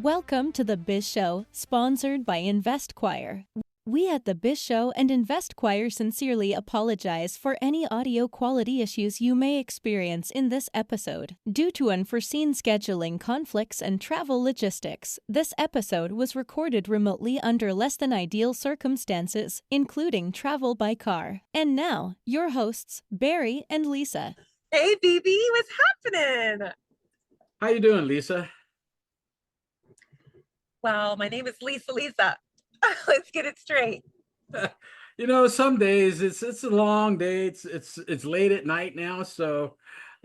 Welcome to the Biz Show, sponsored by InvestQuire. We at the Biz Show and InvestQuire sincerely apologize for any audio quality issues you may experience in this episode. Due to unforeseen scheduling conflicts and travel logistics, this episode was recorded remotely under less than ideal circumstances, including travel by car. And now, your hosts, Barry and Lisa. Hey, BB, what's happening? How you doing, Lisa? Well, my name is Lisa. Let's get it straight. You know, some days it's a long day. It's late at night now, so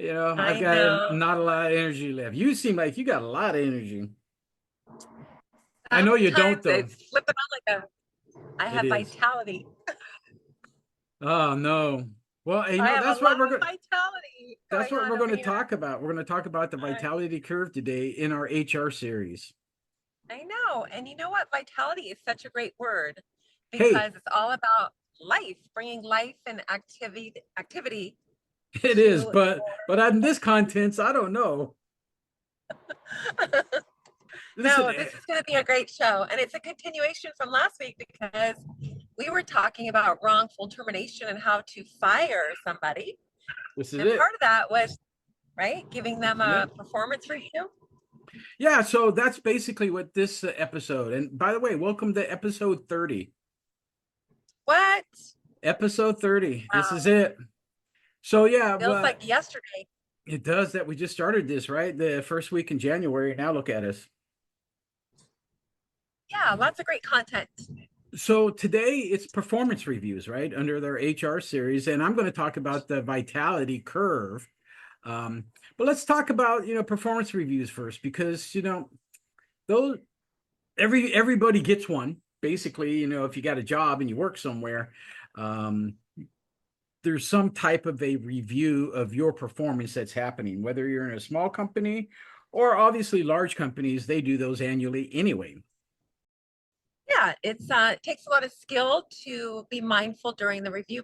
I've got not a lot of energy left. You seem like you got a lot of energy. I know you don't, though. It's flipping on I have vitality. Oh no. Well, that's what we're going. Vitality. That's what we're going to talk about. We're going to talk about the vitality curve today in our HR series. I know. And you know what? Vitality is such a great word because it's all about life, bringing life and activity. It is, but on this contents, I don't know. This is going to be a great show. And it's a continuation from last week because we were talking about wrongful termination and how to fire somebody. This is part of that was, giving them a performance review. Yeah, so that's basically what this episode, and by the way, welcome to episode 30. What? Episode 30. Wow. This is it. So yeah. Feels like yesterday. It does that. We just started this, right? The first week in January. Now look at us. Yeah, lots of great content. So today it's performance reviews, right? Under their HR series. And I'm going to talk about the vitality curve. But let's talk about, performance reviews first, because, those everybody gets one. Basically, if you got a job and you work somewhere, there's some type of a review of your performance that's happening, whether you're in a small company or obviously large companies, they do those annually anyway. Yeah, it takes a lot of skill to be mindful during the review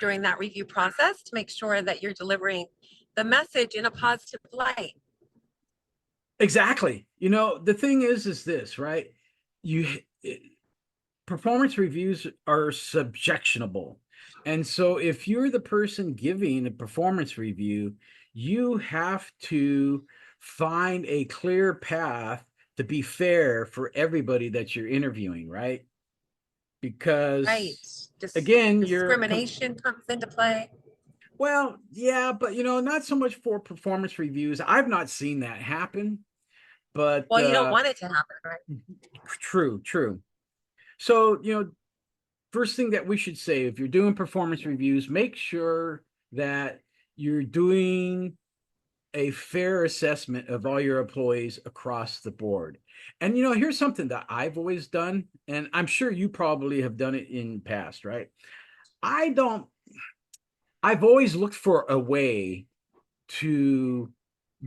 during that review process to make sure that you're delivering the message in a positive light. Exactly. The thing is this, right? Performance reviews are subjectionable. And so if you're the person giving a performance review, you have to find a clear path to be fair for everybody that you're interviewing, right? Because again, discrimination comes into play. Well, yeah, but not so much for performance reviews. I've not seen that happen. But you don't want it to happen, right? True. So, first thing that we should say, if you're doing performance reviews, make sure that you're doing a fair assessment of all your employees across the board. And here's something that I've always done, and I'm sure you probably have done it in the past, right? I've always looked for a way to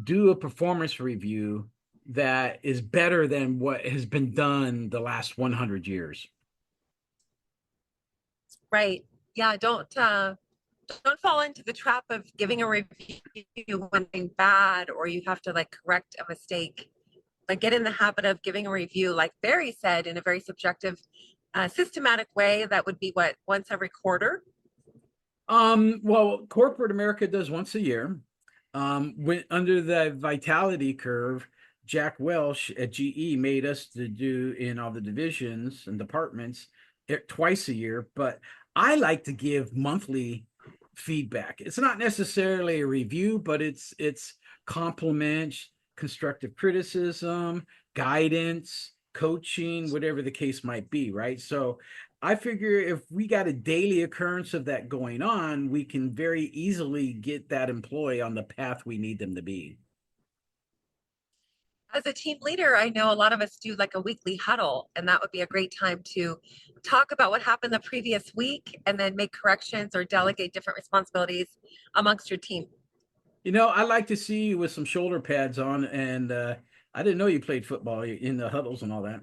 do a performance review that is better than what has been done the last 100 years. Right. Yeah. Don't fall into the trap of giving a review when things bad or you have to correct a mistake. But get in the habit of giving a review, like Barry said, in a very subjective, systematic way. That would be once every quarter. Well, corporate America does once a year. When under the vitality curve, Jack Welch at GE made us to do in all the divisions and departments twice a year, but I like to give monthly feedback. It's not necessarily a review, but it's compliments, constructive criticism, guidance, coaching, whatever the case might be, right? So I figure if we got a daily occurrence of that going on, we can very easily get that employee on the path we need them to be. As a team leader, I know a lot of us do a weekly huddle, and that would be a great time to talk about what happened the previous week and then make corrections or delegate different responsibilities amongst your team. I like to see you with some shoulder pads on, and I didn't know you played football in the huddles and all that.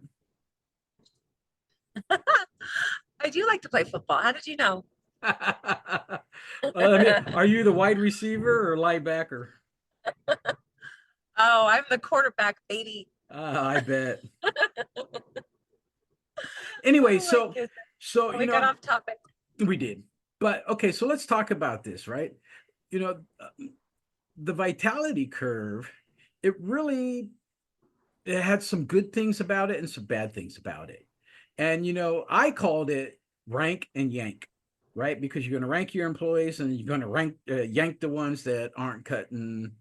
I do like to play football. How did you know? Are you the wide receiver or linebacker? Oh, I'm the quarterback, baby. I bet. Anyway, Oh my goodness. so We got off topic. we did. But okay, so let's talk about this, right? You know, the vitality curve, it really it had some good things about it and some bad things about it. And I called it rank and yank, right? Because you're going to rank your employees and you're going to yank the ones that aren't cutting,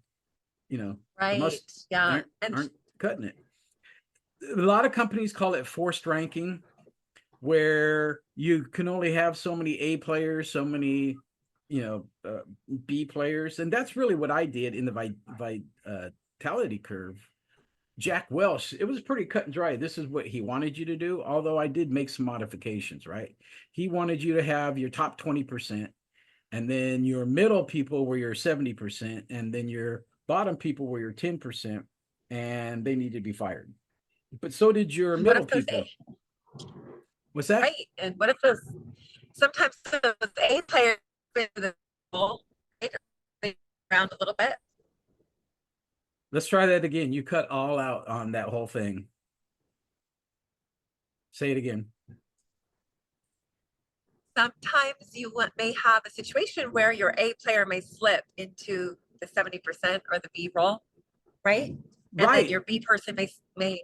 the Right. must Yeah. aren't cutting it. A lot of companies call it forced ranking, where you can only have so many A players, so many, B players, and that's really what I did in the vitality curve. Jack Welch, it was pretty cut and dry. This is what he wanted you to do, although I did make some modifications, right? He wanted you to have your top 20%, and then your middle people were your 70%, and then your bottom people were your 10%, and they need to be fired. But so did your what middle if those people. What's that? right? And what if sometimes those A players been the goal around a little bit? Let's try that again. You cut all out on that whole thing. Say it again. Sometimes you may have a situation where your A player may slip into the 70% or the B role, right? And then your B person may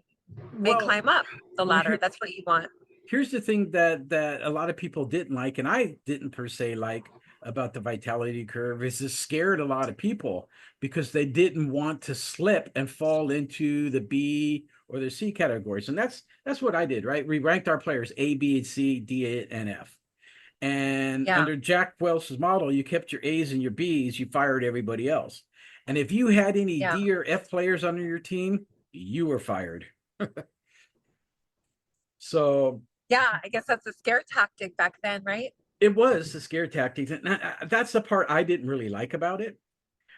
climb up the ladder. That's what you want. Here's the thing that a lot of people didn't like, and I didn't per se like about the vitality curve, is it scared a lot of people because they didn't want to slip and fall into the B or the C categories. And that's what I did, right? We ranked our players A, B, and C, D, and F. And under Jack Welch's model, you kept your A's and your B's, you fired everybody else. And if you had any D or F players under your team, you were fired. So yeah, I guess that's a scare tactic back then, right? It was a scare tactic. And that's the part I didn't really like about it.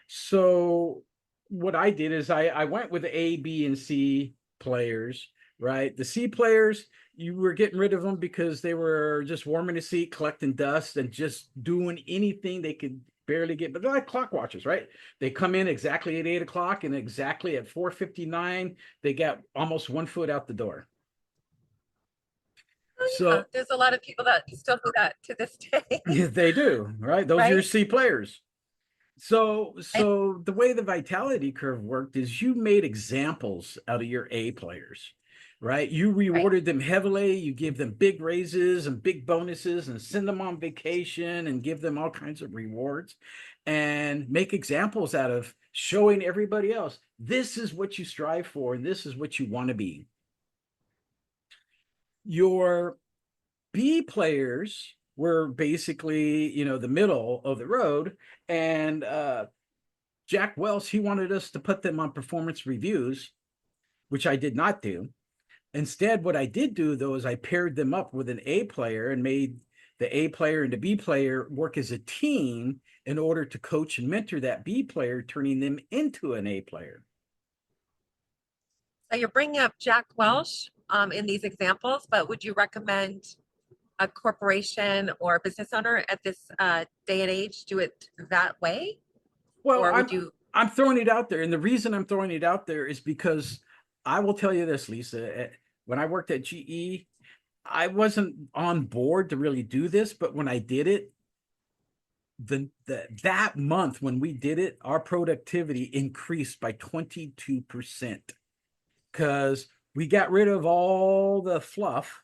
So what I did is I went with the A, B, and C players, right? The C players, you were getting rid of them because they were just warming the seat, collecting dust, and just doing anything they could barely get. But they're like clock watchers, right? They come in exactly at 8 o'clock, and exactly at 4:59, they got almost 1 foot out the door. So there's a lot of people that still do that to this day. Yeah, they do, right? Those are your C players. So the way the vitality curve worked is you made examples out of your A players, right? You rewarded them heavily. You give them big raises and big bonuses and send them on vacation and give them all kinds of rewards and make examples out of showing everybody else, this is what you strive for and this is what you want to be. Your B players were basically, the middle of the road. And Jack Welch, he wanted us to put them on performance reviews, which I did not do. Instead, what I did do, though, is I paired them up with an A player and made the A player and the B player work as a team in order to coach and mentor that B player, turning them into an A player. So you're bringing up Jack Welch in these examples, but would you recommend a corporation or a business owner at this day and age do it that way? Well, I'm throwing it out there. And the reason I'm throwing it out there is because I will tell you this, Lisa, when I worked at GE, I wasn't on board to really do this, but when I did it, that month when we did it, our productivity increased by 22% because we got rid of all the fluff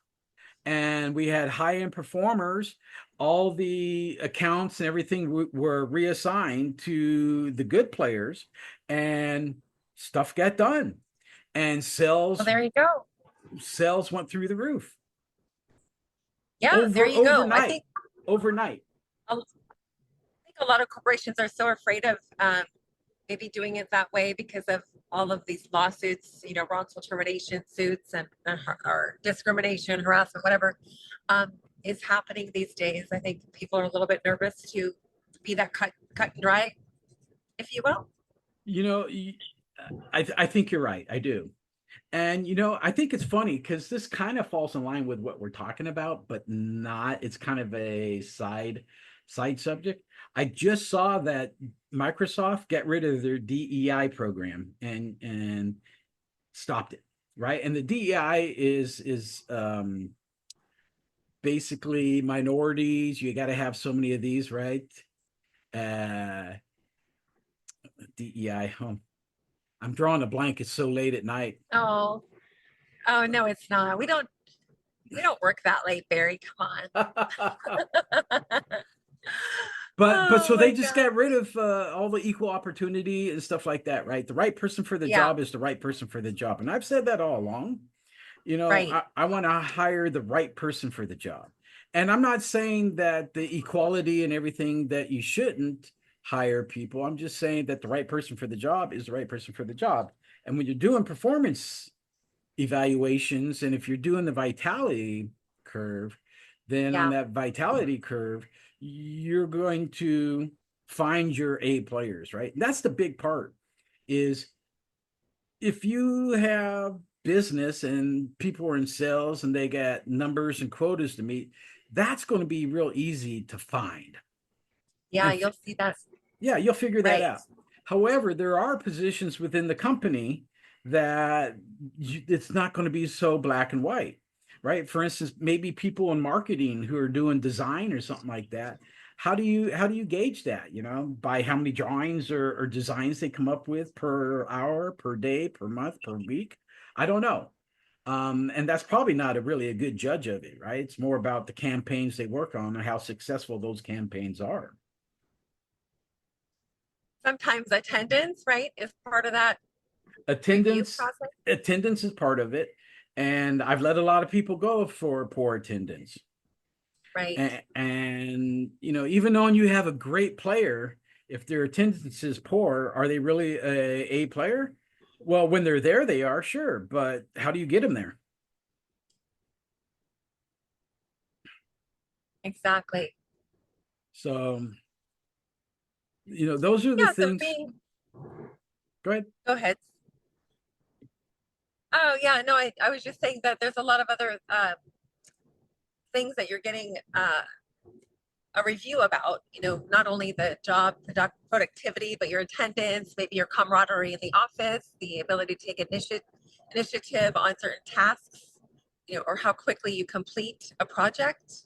and we had high-end performers. All the accounts and everything were reassigned to the good players and stuff got done. And sales, well, there you go. Sales went through the roof. Yeah, there you go. I think overnight. I think a lot of corporations are so afraid of maybe doing it that way because of all of these lawsuits, wrongful termination suits and or discrimination, harassment, whatever is happening these days. I think people are a little bit nervous to be that cut and dry, if you will. I think you're right. I do. And, I think it's funny because this kind of falls in line with what we're talking about, but not, it's kind of a side subject. I just saw that Microsoft get rid of their DEI program and stopped it. right? And the DEI is basically minorities. You got to have so many of these, right? DEI. I'm drawing a blank. It's so late at night. Oh, oh no, it's not. We don't work that late, Barry. Come on. But Oh so they my just got God. rid of all the equal opportunity and stuff like that, right? The right person for the Yeah, job is the right person for the job. And I've said that all along. right. I want to hire the right person for the job. And I'm not saying that the equality and everything that you shouldn't hire people. I'm just saying that the right person for the job is the right person for the job. And when you're doing performance evaluations, and if you're doing the vitality curve, then on Yeah, that vitality curve, you're going to find your A players, right? And that's the big part is if you have business and people are in sales and they got numbers and quotas to meet, that's going to be real easy to find. yeah, And you'll see that. yeah, you'll figure that Right. out. However, there are positions within the company that it's not going to be so black and white, right? For instance, maybe people in marketing who are doing design or something like that. How do you gauge that? By how many drawings or designs they come up with per hour, per day, per month, per week? I don't know. And that's probably not really a good judge of it, right? It's more about the campaigns they work on and how successful those campaigns are. Sometimes attendance, right, is part of that review attendance process. attendance is part of it, and I've let a lot of people go for poor attendance. Right. And even though you have a great player, if their attendance is poor, are they really a player? Well, when they're there they are, sure, but how do you get them there? Exactly. So those are the Yeah, so things. Go ahead. go ahead. Oh yeah, no, I was just saying that there's a lot of other things that you're getting a review about, not only the job productivity, but your attendance, maybe your camaraderie in the office, the ability to take initiative on certain tasks, or how quickly you complete a project.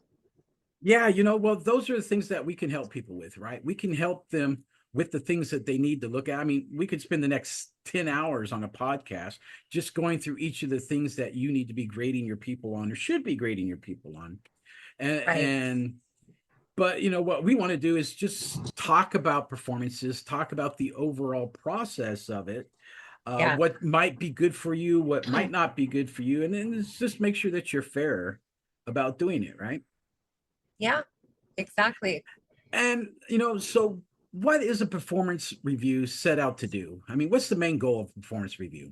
Yeah, well, those are the things that we can help people with, right? We can help them with the things that they need to look at. I mean, we could spend the next 10 hours on a podcast just going through each of the things that you need to be grading your people on or should be grading your people on. And, Right. and but what we want to do is just talk about performances, talk about the overall process of it, Yeah. what might be good for you, what might not be good for you, and then just make sure that you're fair about doing it, right? Yeah, exactly. And, so what is a performance review set out to do? I mean, what's the main goal of a performance review?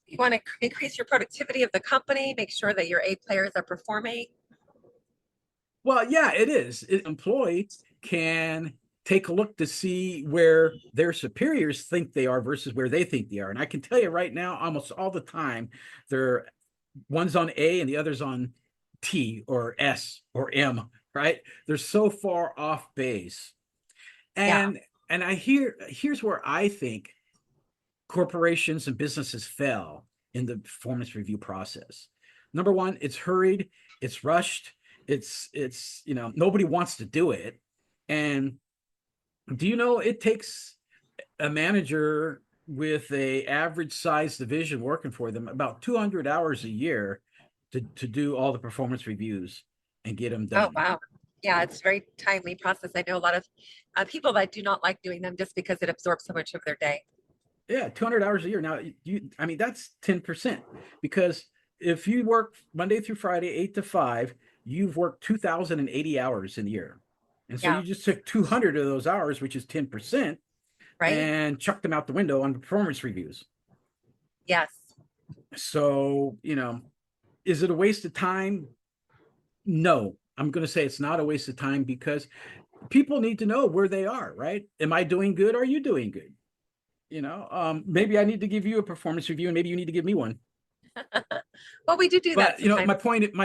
You want to increase your productivity of the company, make sure that your A players are performing. Well, yeah, it is. An employee can take a look to see where their superiors think they are versus where they think they are. And I can tell you right now, almost all the time, they're one's on A and the other's on T or S or M, right? They're so far off base. Yeah. And here's where I think corporations and businesses fail in the performance review process. Number one, it's hurried, it's rushed, it's nobody wants to do it. And do you know it takes a manager with a average size division working for them about 200 hours a year to do all the performance reviews and get them Oh, done. wow. Yeah, it's a very timely process. I know a lot of people that do not like doing them just because it absorbs so much of their day. Yeah, 200 hours a year. Now, I mean, that's 10% because if you work Monday through Friday, 8 to 5, you've worked 2,080 hours in a year. And so Yeah, you just took 200 of those hours, which is 10%, right? and chucked them out the window on performance reviews. Yes. So, is it a waste of time? No, I'm going to say it's not a waste of time because people need to know where they are, right? Am I doing good? Are you doing good? Maybe I need to give you a performance review and maybe you need to give me one. Well, we do that But sometimes. my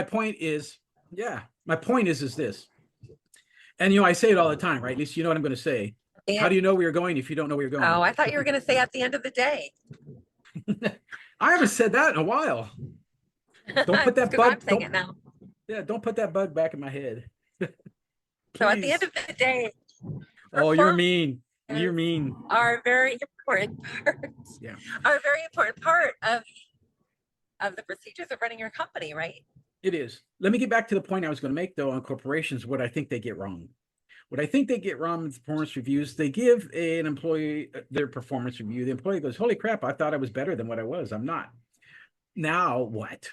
point is this. And I say it all the time, right? At least you know what I'm going to say. How do you know where you're going if you don't know where you're going? Oh, I thought you were going to say at the end of the day. I haven't said that in a while. Don't put It's that because I'm bug. saying it now. Don't put that bug back in my head. So at the end Please. of the day, Oh, you're performance mean. You're mean. are a very important part, Yeah, are a very important part of the procedures of running your company, right? it is. Let me get back to the point I was going to make though on corporations, what I think they get wrong. What I think they get wrong with performance reviews, they give an employee their performance review. The employee goes, holy crap, I thought I was better than what I was. I'm not. Now what?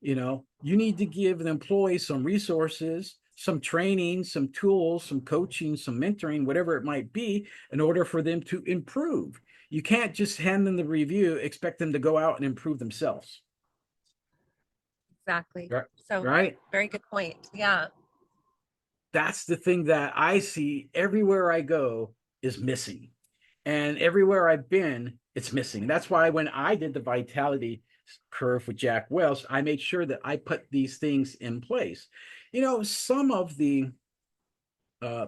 You need to give the employee some resources, some training, some tools, some coaching, some mentoring, whatever it might be, in order for them to improve. You can't just hand them the review, expect them to go out and improve themselves. Exactly. Right. So Right. very good point. Yeah. That's the thing that I see everywhere I go is missing. And everywhere I've been, it's missing. That's why when I did the vitality curve with Jack Welch, I made sure that I put these things in place. Some of the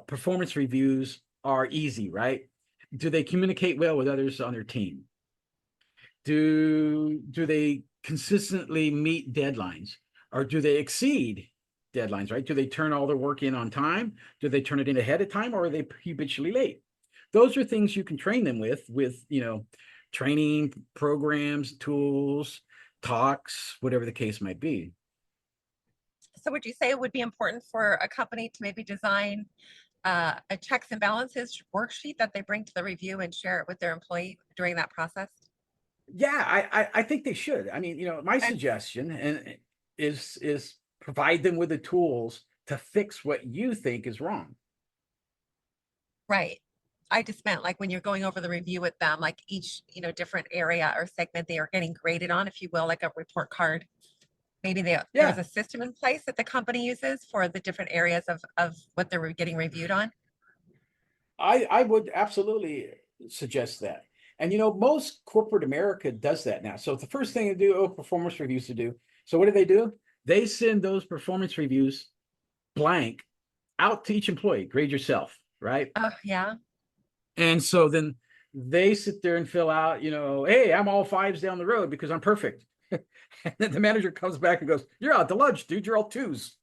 performance reviews are easy, right? Do they communicate well with others on their team? Do they consistently meet deadlines, or do they exceed deadlines, right? Do they turn all their work in on time? Do they turn it in ahead of time, or are they habitually late? Those are things you can train them with training programs, tools, talks, whatever the case might be. So would you say it would be important for a company to maybe design a checks and balances worksheet that they bring to the review and share it with their employee during that process? Yeah, I think they should. I mean, my And suggestion is provide them with the tools to fix what you think is wrong. right. I just meant like when you're going over the review with them, like each, different area or segment they are getting graded on, if you will, like a report card. Maybe there's Yeah, a system in place that the company uses for the different areas of what they're getting reviewed on. I would absolutely suggest that. And most corporate America does that now. So the first thing to do, performance reviews to do. So what do? They send those performance reviews blank out to each employee. Grade yourself, right? Oh, yeah. And so then they sit there and fill out, hey, I'm all fives down the road because I'm perfect. And then the manager comes back and goes, you're out to lunch, dude. You're all twos.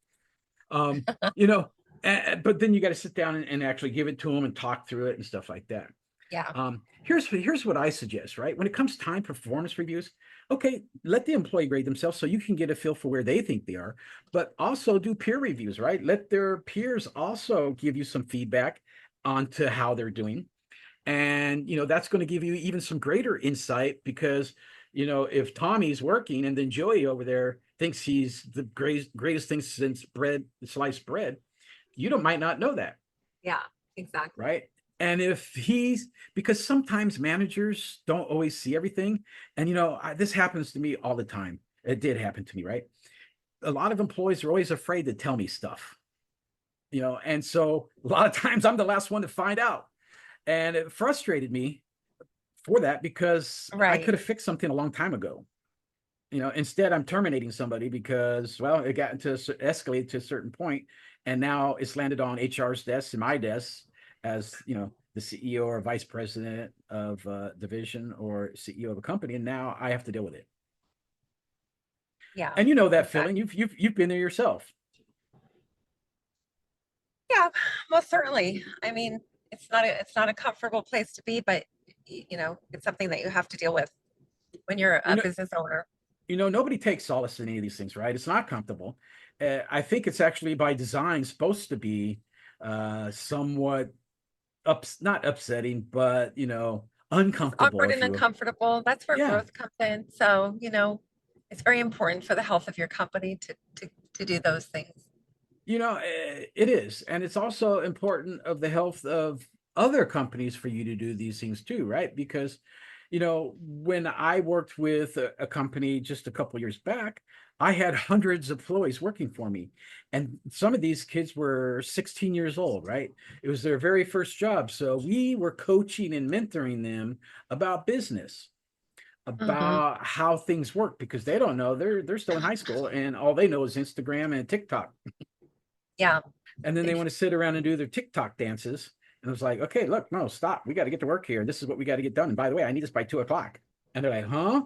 Um, you know, but then you got to sit down and actually give it to them and talk through it and stuff like that. Yeah. Here's what I suggest, right? When it comes time performance reviews, okay, let the employee grade themselves so you can get a feel for where they think they are, but also do peer reviews, right? Let their peers also give you some feedback onto how they're doing. And that's going to give you even some greater insight because if Tommy's working and then Joey over there thinks he's the greatest thing since sliced bread, might not know that. Yeah, exactly. Right. And if because sometimes managers don't always see everything. And this happens to me all the time. It did happen to me, right? A lot of employees are always afraid to tell me stuff. And so a lot of times I'm the last one to find out. And it frustrated me for that because I could have fixed something a long time ago. Instead I'm terminating somebody because, well, it got escalated to a certain point, and now it's landed on HR's desk and my desk as, the CEO or vice president of a division or CEO of a company, and now I have to deal with it. Yeah. And that feeling, you've been there yourself. Yeah, most certainly. I mean, it's not a comfortable place to be, but it's something that you have to deal with when you're a business owner. Nobody takes solace in any of these things, right? It's not comfortable. I think it's actually by design supposed to be somewhat not upsetting, but uncomfortable. Awkward and uncomfortable. That's where growth comes in. So, it's very important for the health of your company to do those things. It is. And it's also important of the health of other companies for you to do these things too, right? Because, when I worked with a company just a couple years back, I had hundreds of employees working for me. And some of these kids were 16 years old, right? It was their very first job. So we were coaching and mentoring them about business, about how things work, because they don't know. They're still in high school and all they know is Instagram and TikTok. Yeah. And then they want to sit around and do their TikTok dances. And it was like, okay, look, no, stop. We got to get to work here. This is what we got to get done. And by the way, I need this by 2:00. And they're like, huh?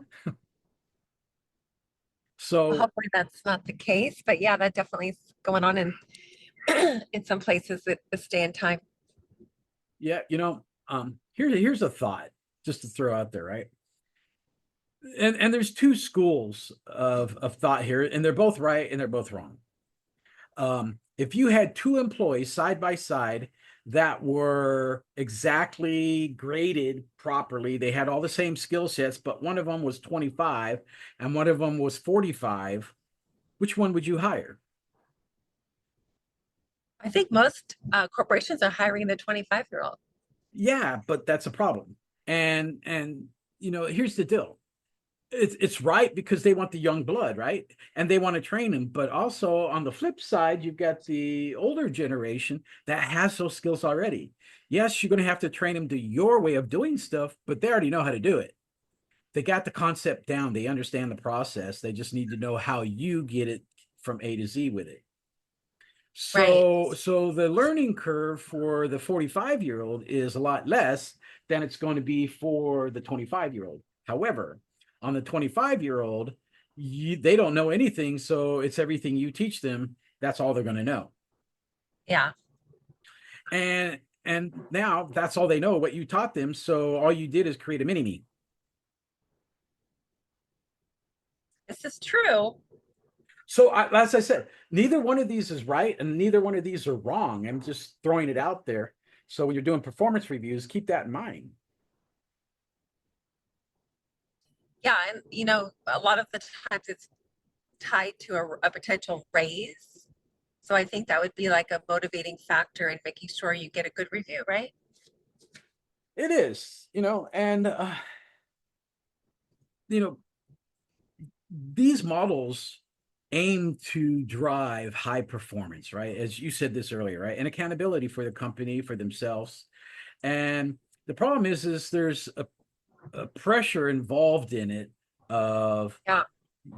So hopefully that's not the case, but yeah, that definitely is going on in in some places at this day and time. yeah, here's a thought just to throw out there, right? And there's two schools of thought here, and they're both right and they're both wrong. If you had two employees side by side that were exactly graded properly, they had all the same skill sets, but one of them was 25 and one of them was 45, which one would you hire? I think most corporations are hiring the 25-year-old. Yeah, but that's a problem. And here's the deal. It's right because they want the young blood, right? And they want to train them. But also on the flip side, you've got the older generation that has those skills already. Yes, you're going to have to train them to your way of doing stuff, but they already know how to do it. They got the concept down. They understand the process. They just need to know how you get it from A to Z with it. Right. So the learning curve for the 45-year-old is a lot less than it's going to be for the 25-year-old. However, on the 25-year-old, they don't know anything, so it's everything you teach them. That's all they're going to know. Yeah. And now that's all they know, what you taught them. So all you did is create a mini me. This is true. So as I said, neither one of these is right and neither one of these are wrong. I'm just throwing it out there. So when you're doing performance reviews, keep that in mind. Yeah, and a lot of the times it's tied to a potential raise. So I think that would be like a motivating factor in making sure you get a good review, right? It is, and these models aim to drive high performance, right? As you said this earlier, right? And accountability for the company, for themselves. And the problem is there's a pressure involved in it of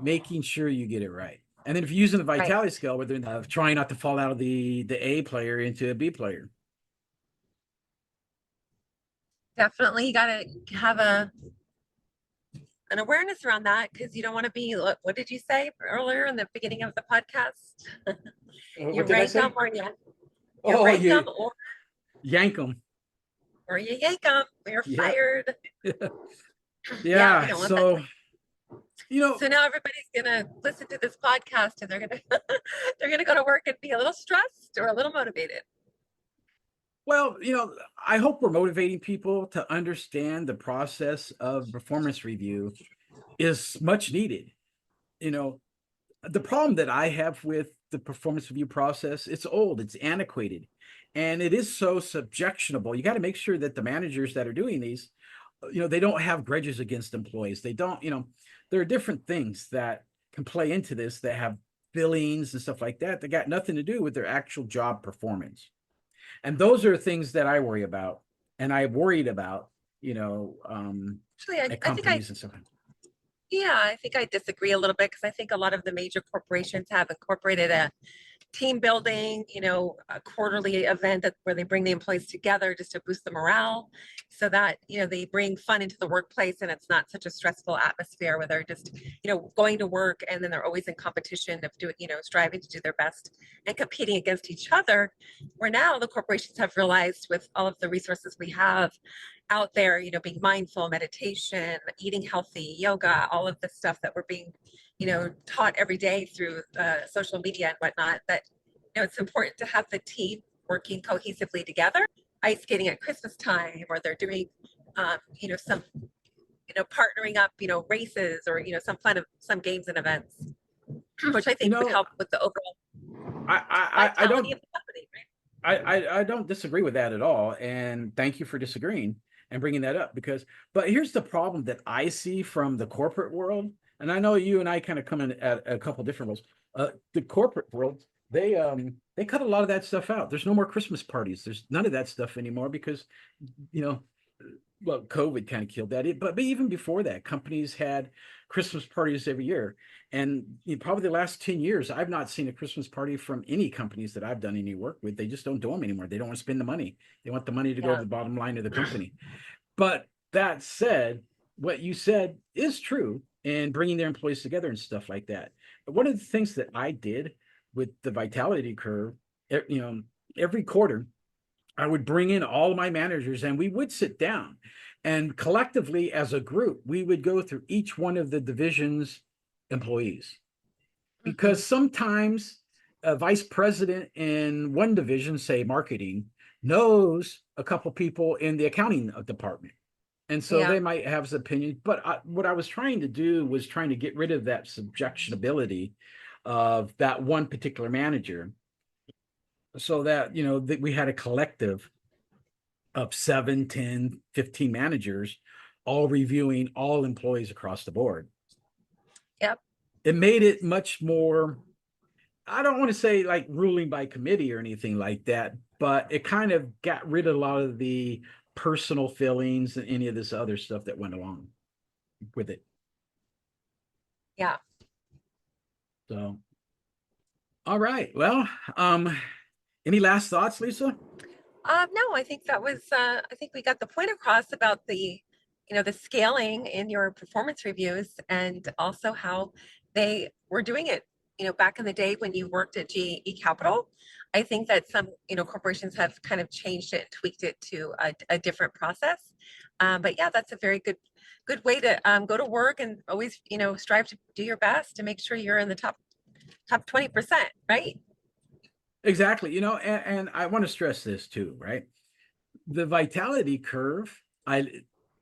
making sure you get it right. And then if you're using the vitality scale, where they're trying not to fall out of the A player into a B player. Definitely, you got to have an awareness around that because you don't want to be. What did you say earlier in the beginning of the podcast? You rank them or you rank them or yank them. Or you yank them, you're fired. Yeah. So now everybody's gonna listen to this podcast and they're gonna go to work and be a little stressed or a little motivated. Well, I hope we're motivating people to understand the process of performance review is much needed. The problem that I have with the performance review process, it's old, it's antiquated, and it is so subjectionable. You got to make sure that the managers that are doing these, they don't have grudges against employees. They don't, there are different things that can play into this that have billings and stuff like that got nothing to do with their actual job performance. And those are things that I worry about, and I worried about, Actually, at companies and stuff. Yeah, I think I disagree a little bit because I think a lot of the major corporations have incorporated a team building, a quarterly event where they bring the employees together just to boost the morale so that, they bring fun into the workplace and it's not such a stressful atmosphere where they're just, going to work and then they're always in competition of doing, striving to do their best and competing against each other. Where now the corporations have realized with all of the resources we have out there, being mindful, meditation, eating healthy, yoga, all of the stuff that we're being taught every day through social media and whatnot, that it's important to have the team working cohesively together, ice skating at Christmas time, or they're doing some partnering up races or some games and events, which I think would help with the overall vitality of the company, right? I don't disagree with that at all, and thank you for disagreeing and bringing that up but here's the problem that I see from the corporate world. And I know you and I kind of come in at a couple different roles. The corporate world, they cut a lot of that stuff out. There's no more Christmas parties. There's none of that stuff anymore because, COVID kind of killed that. But even before that, companies had Christmas parties every year. And probably the last 10 years, I've not seen a Christmas party from any companies that I've done any work with. They just don't do them anymore. They don't want to spend the money. They want the money to go to the bottom line of the company. But that said, what you said is true. and bringing their employees together and stuff like that. But one of the things that I did with the vitality curve, every quarter, I would bring in all of my managers and we would sit down and collectively as a group, we would go through each one of the division's employees. Because sometimes a vice president in one division, say marketing, knows a couple people in the accounting department. And so they might have his opinion. But what I was trying to do was trying to get rid of that subjectionability of that one particular manager, so that, that we had a collective of 7, 10, 15 managers all reviewing all employees across the board. Yep. It made it much more, I don't want to say like ruling by committee or anything like that, but it kind of got rid of a lot of the personal feelings and any of this other stuff that went along with it. Yeah. So, all right. Well, any last thoughts, Lisa? No, I think that was, I think we got the point across about the, the scaling in your performance reviews, and also how they were doing it, back in the day when you worked at GE Capital. I think that some, corporations have kind of changed it and tweaked it to a different process. But yeah, that's a very good way to go to work, and always, strive to do your best to make sure you're in the top 20%, right? Exactly. And I want to stress this too, right? The vitality curve, I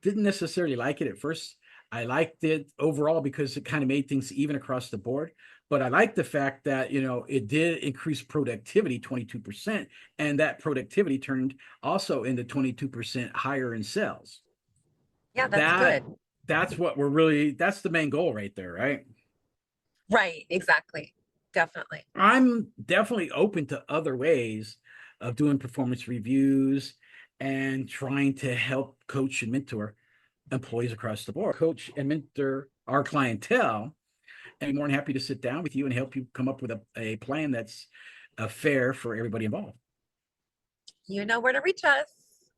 didn't necessarily like it at first. I liked it overall because it kind of made things even across the board. But I like the fact that, it did increase productivity 22%. And that productivity turned also into 22% higher in sales. Yeah, that's good. That's what that's the main goal right there, right? Right, exactly. Definitely. I'm definitely open to other ways of doing performance reviews and trying to help coach and mentor employees across the board, coach and mentor our clientele, and be more than happy to sit down with you and help you come up with a plan that's fair for everybody involved. You know where to reach us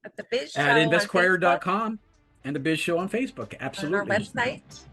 at the Biz Show at on investquire.com Facebook, and the Biz Show on Facebook. on our Absolutely. website.